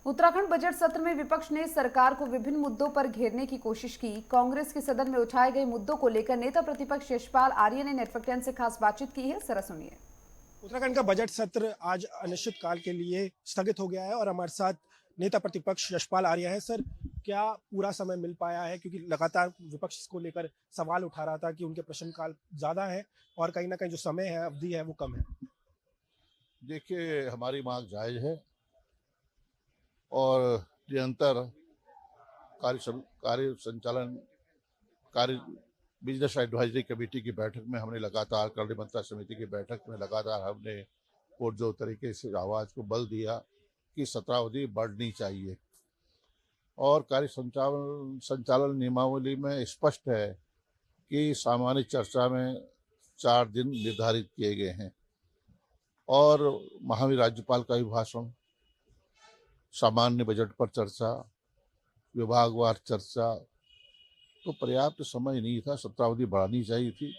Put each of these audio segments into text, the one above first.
Uttarakhand budget सत्र में विपक्ष ने सरकार को विभिन्न मुद्दों पर घेरने की कोशिश की। कांग्रेस के सदन में उठाए गए मुद्दों को लेकर नेता प्रतिपक्ष यशपाल आर्य ने नेटवर्क 10 से खास बातचीत की है। जरा सुनिए। उत्तराखंड का बजट सत्र आज अनिश्चितकाल के लिए स्थगित हो गया है और हमारे साथ नेता प्रतिपक्ष यशपाल आर्य हैं। सर, क्या पूरा समय मिल पाया है? क्योंकि लगातार विपक्ष इसको लेकर सवाल उठा रहा था कि उनके प्रश्नकाल ज़्यादा है और कहीं न कहीं जो समय है, अवधि है, वो कम है। देखिए, हमारी मांग जायज़ है और निरंतर कार्य संचालन कार्य बिजनेस एडवाइजरी कमेटी की बैठक में हमने लगातार करनी मंत्रणा समिति की बैठक में लगातार हमने पुरजोर तरीके से आवाज़ को बल दिया कि सत्रावधि बढ़नी चाहिए और कार्य संचालन नियमावली में स्पष्ट है कि सामान्य चर्चा में 4 दिन निर्धारित किए गए हैं और महामहिम राज्यपाल का अभिभाषण, सामान्य बजट पर चर्चा, विभागवार चर्चा, तो पर्याप्त समय नहीं था, सत्रावधि बढ़ानी चाहिए थी।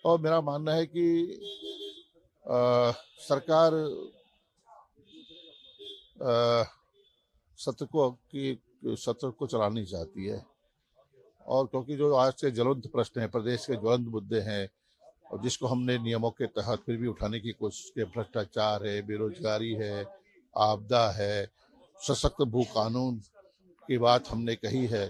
और मेरा मानना है कि सरकार सत्र को चलानी चाहती है और क्योंकि जो आज के ज्वलंत प्रश्न हैं, प्रदेश के ज्वलंत मुद्दे हैं और जिसको हमने नियमों के तहत फिर भी उठाने की कोशिश की, भ्रष्टाचार है, बेरोजगारी है, आपदा है, सशक्त भू कानून की बात हमने कही है,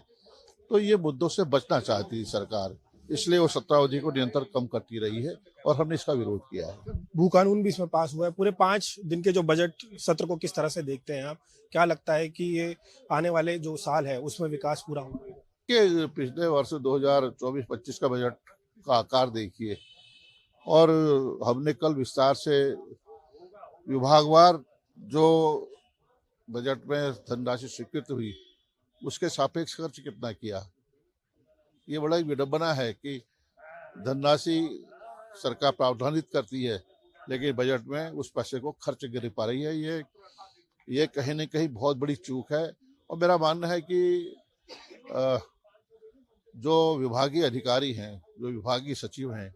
तो ये मुद्दों से बचना चाहती है सरकार, इसलिए वो सत्रावधि को निरंतर कम करती रही है और हमने इसका विरोध किया है। भू कानून भी इसमें पास हुआ है। पूरे 5 दिन के जो बजट सत्र को किस तरह से देखते हैं आप? क्या लगता है कि ये आने वाले जो साल है, उसमें विकास पूरा होगा? कि पिछले वर्ष 2024-25 का बजट का आकार देखिए और हमने कल विस्तार से विभागवार जो बजट में धनराशि स्वीकृत हुई उसके सापेक्ष खर्च कितना किया। ये बड़ा ही विडंबना है कि धनराशि सरकार प्रावधानित करती है लेकिन बजट में उस पैसे को खर्च कर पा रही है। ये कहीं न कहीं बहुत बड़ी चूक है और मेरा मानना है कि जो विभागीय अधिकारी हैं, जो विभागीय सचिव हैं,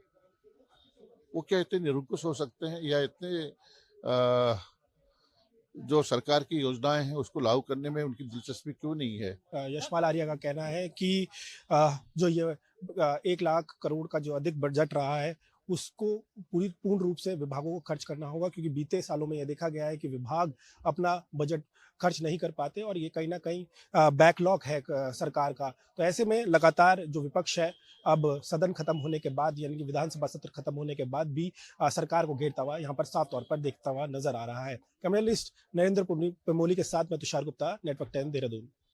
वो क्या इतने निरंकुश हो सकते हैं या इतने जो सरकार की योजनाएं हैं उसको लागू करने में उनकी दिलचस्पी क्यों नहीं है? यशपाल आर्य का कहना है कि जो ये 1 लाख करोड़ का जो अधिक बजट रहा है, उसको पूर्ण रूप से विभागों को खर्च करना होगा, क्योंकि बीते सालों में यह देखा गया है कि विभाग अपना बजट खर्च नहीं कर पाते और ये कहीं न कहीं बैकलॉग है सरकार का। तो ऐसे में लगातार जो विपक्ष है, अब सदन खत्म होने के बाद, यानी कि विधानसभा सत्र खत्म होने के बाद भी सरकार को घेरता हुआ यहाँ पर साफ तौर पर देखता हुआ नजर आ रहा है। कैमरालिस्ट नरेंद्र पुमोली के साथ मैं तुषार गुप्ता, नेटवर्क 10 देहरादून।